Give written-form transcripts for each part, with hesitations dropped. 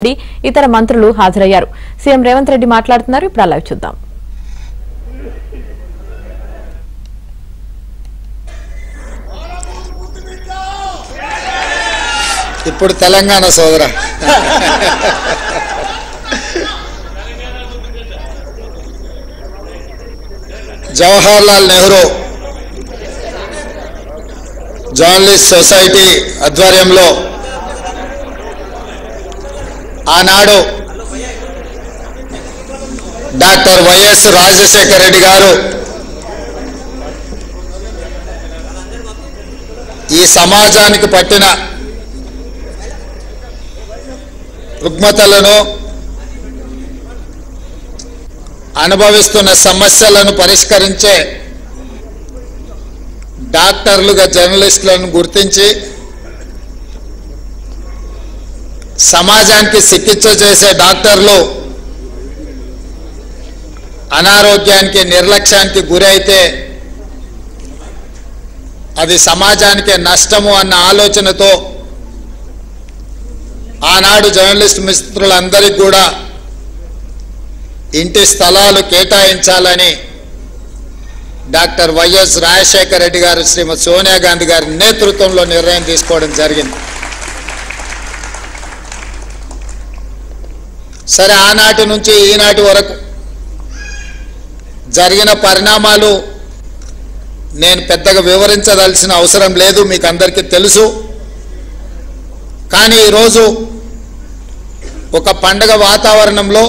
రెడ్డి ఇతర మంత్రులు హాజరయ్యారు. సీఎం రేవంత్ రెడ్డి మాట్లాడుతున్నారు. ఇప్పుడు లైవ్ చూద్దాం. ఇప్పుడు తెలంగాణ సోదర జవహర్లాల్ నెహ్రూ జర్నలిస్ట్ సొసైటీ ఆధ్వర్యంలో ఆనాడు డాక్టర్ వైఎస్ రాజశేఖర రెడ్డి గారు ఈ సమాజానికి పట్టిన రుగ్మతలను అనుభవిస్తున్న సమస్యలను పరిష్కరించే డాక్టర్లుగా జర్నలిస్టులను గుర్తించి సమాజానికి చికిత్స చేసే డాక్టర్లు అనారోగ్యానికి నిర్లక్ష్యానికి గురైతే అది సమాజానికి నష్టము అన్న ఆలోచనతో ఆనాడు జర్నలిస్ట్ మిత్రులందరికీ కూడా ఇంటి స్థలాలు కేటాయించాలని డాక్టర్ వైఎస్ రాజశేఖర రెడ్డి గారు శ్రీమతి సోనియా గాంధీ గారి నేతృత్వంలో నిర్ణయం తీసుకోవడం జరిగింది. సరే, ఆనాటి నుంచి ఈనాటి వరకు జరిగిన పరిణామాలు నేను పెద్దగా వివరించదలసిన అవసరం లేదు, మీకు అందరికీ తెలుసు. కానీ ఈరోజు ఒక పండగ వాతావరణంలో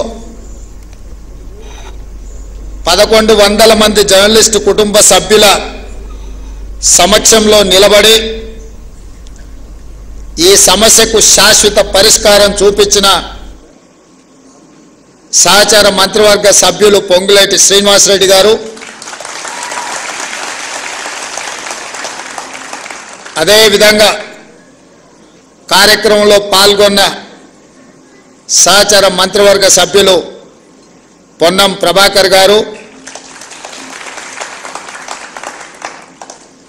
1100 మంది జర్నలిస్టు కుటుంబ సభ్యుల సమక్షంలో నిలబడి ఈ సమస్యకు శాశ్వత పరిష్కారం చూపించిన సహచార మంత్రివర్గ సభ్యులు పొంగులేటి శ్రీనివాసరెడ్డి గారు, అదేవిధంగా కార్యక్రమంలో పాల్గొన్న సహచార మంత్రివర్గ సభ్యులు పొన్నం ప్రభాకర్ గారు,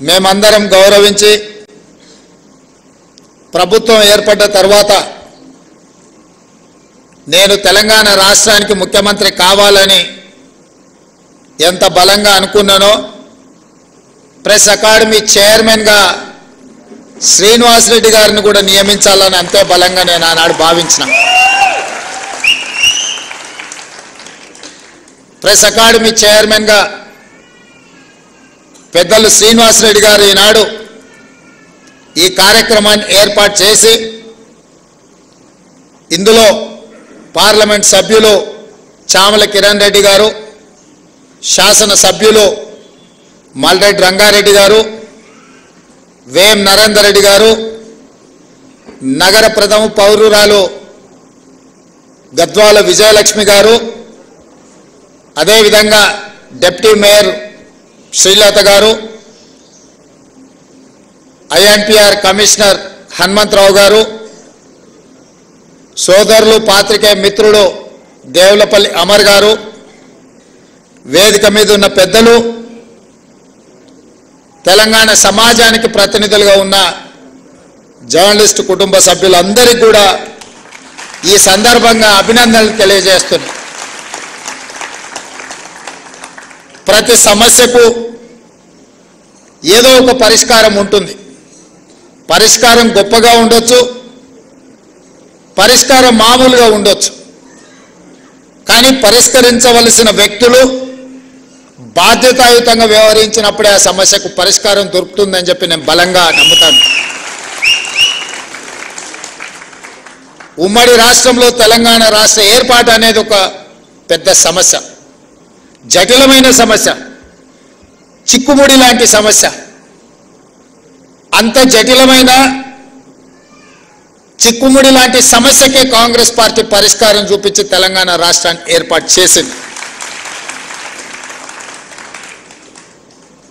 మేమందరం గౌరవించి ప్రభుత్వం ఏర్పడ్డ తర్వాత నేను తెలంగాణ రాష్ట్రానికి ముఖ్యమంత్రి కావాలని ఎంత బలంగా అనుకున్నానో ప్రెస్ అకాడమీ చైర్మన్గా శ్రీనివాసరెడ్డి గారిని కూడా నియమించాలని అంతే బలంగా నేను ఆనాడు భావించిన. ప్రెస్ అకాడమీ చైర్మన్గా పెద్దలు శ్రీనివాసరెడ్డి గారు ఈనాడు ఈ కార్యక్రమాన్ని ఏర్పాటు చేసి ఇందులో పార్లమెంట్ సభ్యులు చామల కిరణ్ రెడ్డి గారు, శాసన సభ్యులు మల్రెడ్డి రంగారెడ్డి గారు, వేం నరేందర్ రెడ్డి గారు, నగర ప్రథమ పౌరురాలు గద్వాల విజయలక్ష్మి గారు, అదేవిధంగా డిప్యూటీ మేయర్ శ్రీలత గారు, ఐఎన్పిఆర్ కమిషనర్ హనుమంతరావు గారు, సోదరులు పాత్రికేయ మిత్రుడు దేవులపల్లి అమర్ గారు, వేదిక మీద ఉన్న పెద్దలు, తెలంగాణ సమాజానికి ప్రతినిధులుగా ఉన్న జర్నలిస్టు కుటుంబ సభ్యులందరికీ కూడా ఈ సందర్భంగా అభినందనలు తెలియజేస్తున్నాను. ప్రతి సమస్యకు ఏదో ఒక పరిష్కారం ఉంటుంది. పరిష్కారం గొప్పగా ఉండొచ్చు, పరిష్కారం మామూలుగా ఉండొచ్చు. కానీ పరిష్కరించవలసిన వ్యక్తులు బాధ్యతాయుతంగా వ్యవహరించినప్పుడే ఆ సమస్యకు పరిష్కారం దొరుకుతుందని చెప్పి నేను బలంగా నమ్ముతాను. ఉమ్మడి రాష్ట్రంలో తెలంగాణ రాష్ట్ర ఏర్పాటు అనేది ఒక పెద్ద సమస్య, జటిలమైన సమస్య, చిక్కుముడి లాంటి సమస్య. అంత జటిలమైన చిక్కుముడి లాంటి సమస్యకే కాంగ్రెస్ పార్టీ పరిష్కారం చూపించి తెలంగాణ రాష్ట్రాన్ని ఏర్పాటు చేసింది.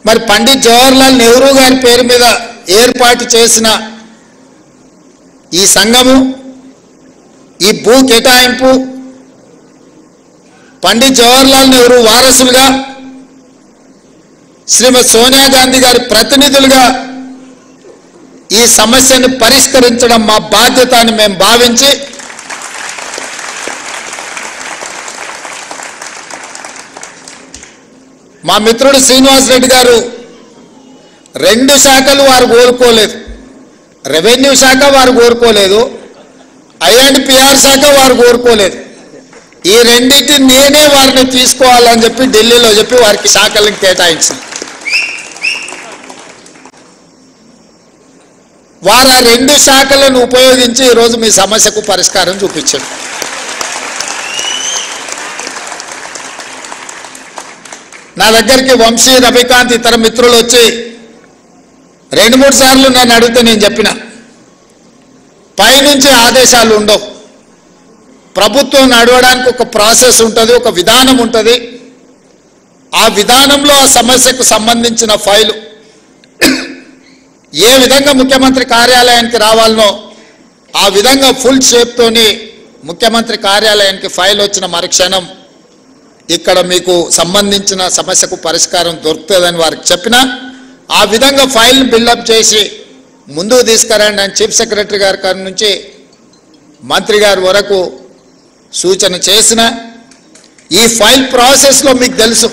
మరి పండిట్ జవహర్లాల్ నెహ్రూ గారి పేరు మీద ఏర్పాటు చేసిన ఈ సంఘము, ఈ భూ కేటాయింపు పండిట్ జవహర్లాల్ నెహ్రూ వారసులుగా శ్రీమతి సోనియా గాంధీ గారి ప్రతినిధులుగా ఈ సమస్యను పరిష్కరించడం మా బాధ్యత అని మేము భావించి మా మిత్రుడు శ్రీనివాస్ రెడ్డి గారు 2 శాఖలు వారు కోరుకోలేదు. రెవెన్యూ శాఖ వారు కోరుకోలేదు, I&PR శాఖ వారు కోరుకోలేదు. ఈ రెండింటిని నేనే వారిని తీసుకోవాలని చెప్పి ఢిల్లీలో చెప్పి వారికి శాఖలను కేటాయించింది. వారు ఆ 2 శాఖలను ఉపయోగించి ఈరోజు మీ సమస్యకు పరిష్కారం చూపించారు. నా దగ్గరికి వంశీ, రవికాంత్ ఇతర మిత్రులు వచ్చి 2-3 సార్లు నన్ను అడిగితే నేను చెప్పిన పైనుంచి ఆదేశాలు ఉండవు. ప్రభుత్వం నడవడానికి ఒక ప్రాసెస్ ఉంటుంది, ఒక విధానం ఉంటుంది. ఆ విధానంలో ఆ సమస్యకు సంబంధించిన ఫైలు ఏ విధంగా ముఖ్యమంత్రి కార్యాలయానికి రావాలనో ఆ విధంగా ఫుల్ షేప్తోని ముఖ్యమంత్రి కార్యాలయానికి ఫైల్ వచ్చిన మరుక్షణం ఇక్కడ మీకు సంబంధించిన సమస్యకు పరిష్కారం దొరుకుతుందని వారికి చెప్పిన ఆ విధంగా ఫైల్ని బిల్డప్ చేసి ముందుకు తీసుకురండి అని చీఫ్ సెక్రటరీ గారి నుంచి మంత్రి గారి వరకు సూచన చేసిన ఈ ఫైల్ ప్రాసెస్లో మీకు తెలుసు,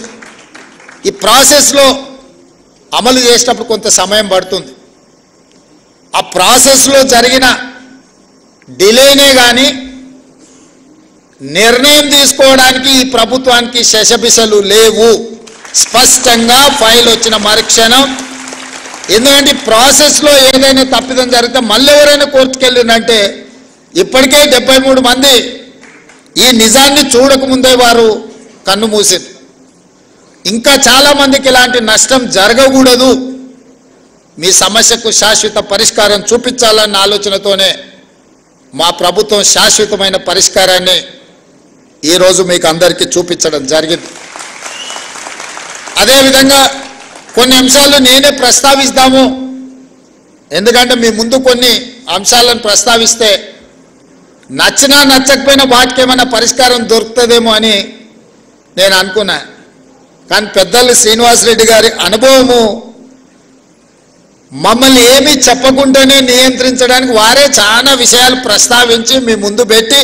ఈ ప్రాసెస్లో అమలు చేసేటప్పుడు కొంత సమయం పడుతుంది. ఆ ప్రాసెస్లో జరిగిన డిలేనే కానీ నిర్ణయం తీసుకోవడానికి ఈ ప్రభుత్వానికి శశబిశలు లేవు. స్పష్టంగా ఫైల్ వచ్చిన మరుక్షణం, ఎందుకంటే ప్రాసెస్లో ఏదైనా తప్పిదం జరిగితే మళ్ళీ ఎవరైనా కోర్టుకు వెళ్ళిందంటే ఇప్పటికే 73 మంది ఈ నిజాన్ని చూడకముందే వారు కన్ను మూసింది. ఇంకా చాలామందికి ఇలాంటి నష్టం జరగకూడదు, మీ సమస్యకు శాశ్వత పరిష్కారం చూపించాలన్న ఆలోచనతోనే మా ప్రభుత్వం శాశ్వతమైన పరిష్కారాన్ని ఈరోజు మీకు అందరికీ చూపించడం జరిగింది. అదేవిధంగా కొన్ని అంశాలు నేనే ప్రస్తావిస్తాము, ఎందుకంటే మీ ముందు కొన్ని అంశాలను ప్రస్తావిస్తే నచ్చినా నచ్చకపోయినా వాటికి ఏమైనా పరిష్కారం దొరుకుతుందేమో అని నేను అనుకున్నా. కానీ పెద్దలు శ్రీనివాసరెడ్డి గారి అనుభవము మమ్మల్ని ఏమీ చెప్పకుండానే నియంత్రించడానికి వారే చాలా విషయాలు ప్రస్తావించి మీ ముందు పెట్టి